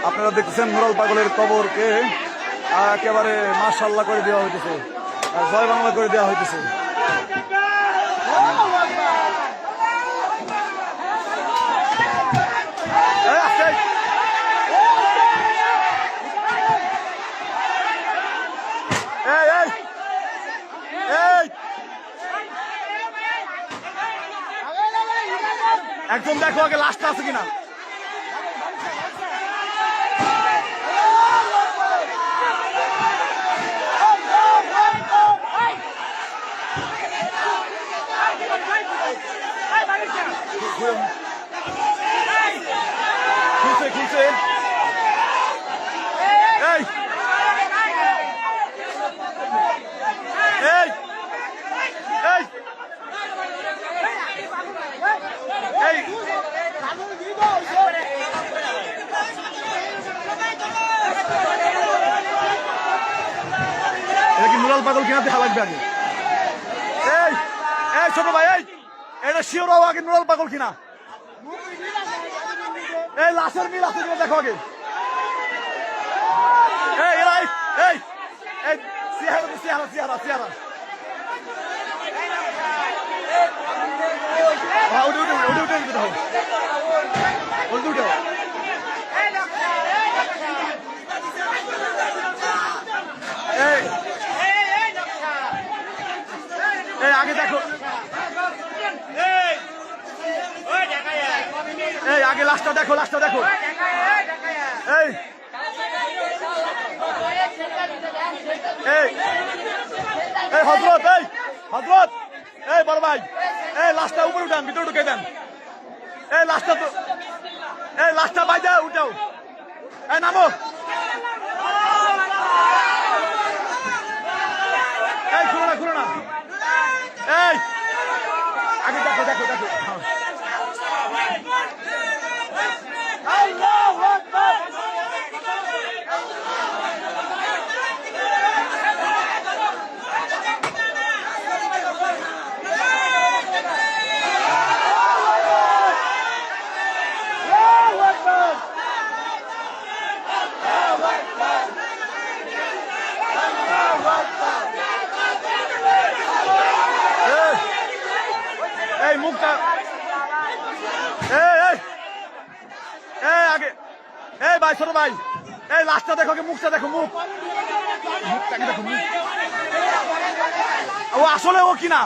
আপনারা দেখতেছেন নুরাল পাগলের কবরকে একেবারে মাশাআল্লাহ করে দেওয়া হইতেছে, জয় বাংলা করে দেওয়া হইতেছে। একদম দেখো আগে লাস্টটা আছে কিনা। খুলছে খুলছে এই এই এই এই এটা কি নুরাল পাগল কিনা দেখা লাগবে আগে। এই এই ছোট ভাই, এই এটা শিওর হওয়া আগে নুরাল পাগল কিনা। এই লাশের মিল আছে কিনা দেখো আগে। এই এরা এই এই সিহারা সিহারা সিহারা সিহারা উঠে উঠে উঠে উঠে উঠে দাও উঠে উঠে। এই এই আগে দেখো, এই আগে লাস্টটা দেখো, লাস্টটা দেখো। এই এই এই হযরত, এই হযরত, এই বড় ভাই, এই লাস্টটা উপরে উঠান, ভিতরে ঢুকে দেন। এই লাস্টটা তো, এই লাস্টটা বাইরে উঠাও। এই নামো, এই খুলো না খুলো না। এই আগে দেখো দেখো দেখো। এই মুখটা, এই আগে, এই ভাই ছোট ভাই, এই লাস্টটা দেখো, মুখটা দেখো, মুখটাকে দেখো, মুখ ও আসলে ও কিনা।